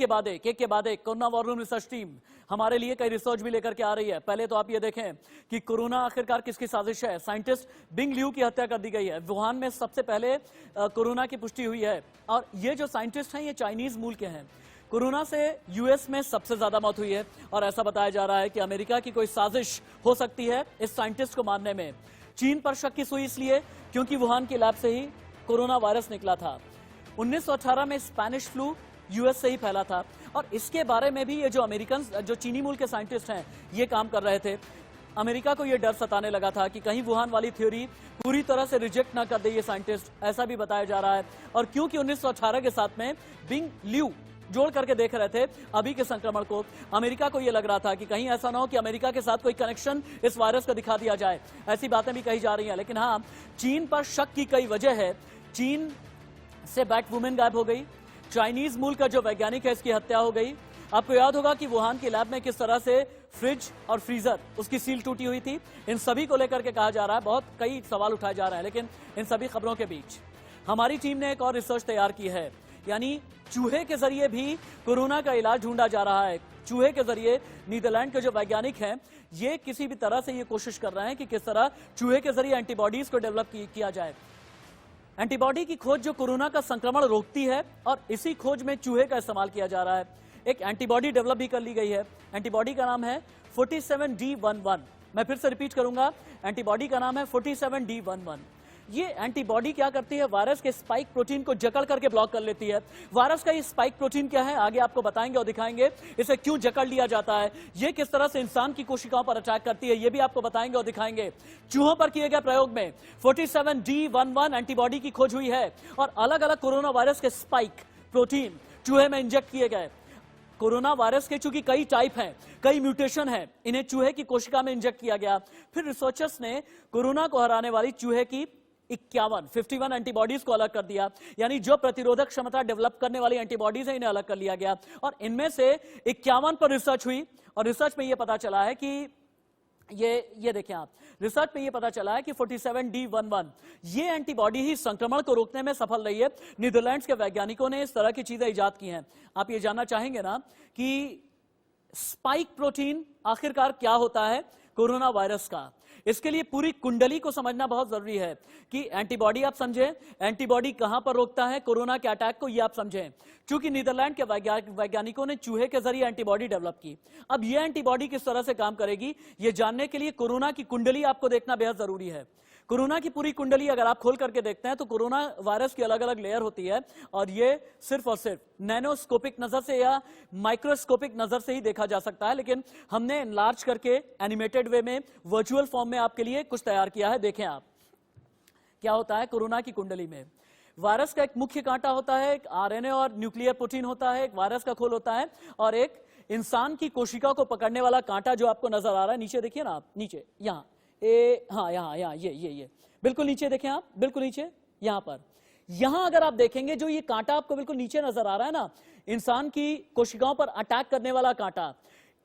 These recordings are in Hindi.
के बाद एक corona war room research team हमारे लिए कई रिसर्च भी लेकर के आ रही है। पहले तो आप ये देखें कि कोरोना आखिरकार किसकी साजिश है। साइंटिस्ट बिंग ल्यू की हत्या कर दी गई है। वुहान में सबसे पहले कोरोना की पुष्टि हुई है और ये जो साइंटिस्ट हैं ये चाइनीज मूल के हैं। कोरोना से यूएस में सबसे ज्यादा मौत हुई है और ऐसा बताया जा रहा है कि अमेरिका की कोई साजिश हो सकती है इस साइंटिस्ट को मारने में। चीन पर शक की सुई इसलिए क्योंकि वुहान की लैब से ही कोरोना वायरस निकला था। 1918 में स्पेनिश फ्लू यूएस से ही फैला था और इसके बारे में भी ये जो अमेरिकन जो चीनी मूल के साइंटिस्ट हैं ये काम कर रहे थे। अमेरिका को ये डर सताने लगा था कि कहीं वुहान वाली थ्योरी पूरी तरह से रिजेक्ट ना कर दे ये साइंटिस्ट, ऐसा भी बताया जा रहा है। और क्योंकि 1918 के साथ में बिंग ल्यू जोड़ करके देख रहे थे अभी के संक्रमण को, अमेरिका को यह लग रहा था कि कहीं ऐसा ना हो कि अमेरिका के साथ कोई कनेक्शन इस वायरस का दिखा दिया जाए। ऐसी बातें भी कही जा रही हैं। लेकिन हाँ, चीन पर शक की कई वजह है। चीन से बैट वुमेन गायब हो गई, चाइनीज मूल का जो वैज्ञानिक है इसकी हत्या हो गई। आपको याद होगा कि वुहान की लैब में किस तरह से फ्रिज और फ्रीजर उसकी सील टूटी हुई थी। इन सभी को लेकर के कहा जा रहा है, बहुत कई सवाल उठाए जा रहे हैं। लेकिन इन सभी खबरों के बीच हमारी टीम ने एक और रिसर्च तैयार की है, यानी चूहे के जरिए भी कोरोना का इलाज ढूंढा जा रहा है। चूहे के जरिए नीदरलैंड के जो वैज्ञानिक हैं ये किसी भी तरह से ये कोशिश कर रहे हैं कि किस तरह चूहे के जरिए एंटीबॉडीज को डेवलप किया जाए। एंटीबॉडी की खोज जो कोरोना का संक्रमण रोकती है और इसी खोज में चूहे का इस्तेमाल किया जा रहा है। एक एंटीबॉडी डेवलप भी कर ली गई है। एंटीबॉडी का नाम है 47D11। मैं फिर से रिपीट करूंगा, एंटीबॉडी का नाम है 47D11। ये एंटीबॉडी क्या करती है, वायरस के स्पाइक प्रोटीन को जकड़ करके ब्लॉक कर लेती है। वायरस का ये स्पाइक प्रोटीन क्या है आगे आपको बताएंगे और दिखाएंगे। इसे क्यों जकड़ लिया जाता है, ये किस तरह से इंसान की कोशिकाओं पर अटैक करती है, ये भी आपको बताएंगे और दिखाएंगे। चूहों पर किए गए प्रयोग में 47D11 एंटीबॉडी की खोज हुई है और अलग अलग कोरोना वायरस के स्पाइक प्रोटीन चूहे में इंजेक्ट किए गए। कोरोना वायरस के चूंकि कई टाइप हैं, कई म्यूटेशन हैं, इन्हें चूहे की कोशिका में इंजेक्ट किया गया। फिर रिसर्चर्स ने कोरोना को हराने वाली चूहे की 51 एंटीबॉडीज को अलग कर दिया, यानी जो प्रतिरोधक क्षमता डेवलप करने वाली एंटीबॉडीज है इन्हें अलग कर लिया गया और इनमें से 51 पर रिसर्च हुई और रिसर्च में यह पता चला है कि ये देखें आप, रिसर्च में यह पता चला है कि 47D11 ये एंटीबॉडी ही संक्रमण को रोकने में सफल रही है। नीदरलैंड्स के वैज्ञानिकों ने इस तरह की चीजें इजाद की हैं। आप ये जानना चाहेंगे ना कि स्पाइक प्रोटीन आखिरकार क्या होता है कोरोना वायरस का। इसके लिए पूरी कुंडली को समझना बहुत जरूरी है कि एंटीबॉडी आप समझें, एंटीबॉडी कहां पर रोकता है कोरोना के अटैक को, ये आप समझें। क्योंकि नीदरलैंड के वैज्ञानिकों ने चूहे के जरिए एंटीबॉडी डेवलप की। अब ये एंटीबॉडी किस तरह से काम करेगी ये जानने के लिए कोरोना की कुंडली आपको देखना बेहद जरूरी है। कोरोना की पूरी कुंडली अगर आप खोल करके देखते हैं तो कोरोना वायरस की अलग अलग लेयर होती है और ये सिर्फ और सिर्फ नैनोस्कोपिक नजर से या माइक्रोस्कोपिक नजर से ही देखा जा सकता है। लेकिन हमने एनलार्ज करके एनिमेटेड वे में वर्चुअल फॉर्म में आपके लिए कुछ तैयार किया है। देखें आप क्या होता है कोरोना की कुंडली में। वायरस का एक मुख्य कांटा होता है, एक आरएनए और न्यूक्लियर प्रोटीन होता है, एक वायरस का खोल होता है और एक इंसान की कोशिका को पकड़ने वाला कांटा जो आपको नजर आ रहा है। नीचे देखिए ना आप, नीचे यहाँ हाँ यहाँ ये बिल्कुल नीचे देखें आप, बिल्कुल नीचे यहां पर। यहां अगर आप देखेंगे जो ये कांटा आपको बिल्कुल नीचे नजर आ रहा है ना, इंसान की कोशिकाओं पर अटैक करने वाला कांटा,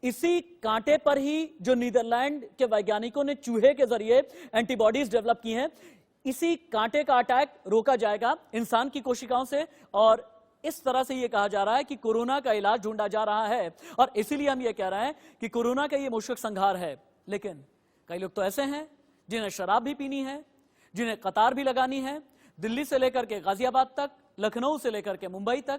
इसी कांटे पर ही जो नीदरलैंड के वैज्ञानिकों ने चूहे के जरिए एंटीबॉडीज डेवलप की हैं, इसी कांटे का अटैक रोका जाएगा इंसान की कोशिकाओं से और इस तरह से यह कहा जा रहा है कि कोरोना का इलाज ढूंढा जा रहा है। और इसीलिए हम ये कह रहे हैं कि कोरोना का ये मूषक संहार है। लेकिन कई लोग तो ऐसे हैं जिन्हें शराब भी पीनी है, जिन्हें कतार भी लगानी है, दिल्ली से लेकर के गाजियाबाद तक, लखनऊ से लेकर के मुंबई तक।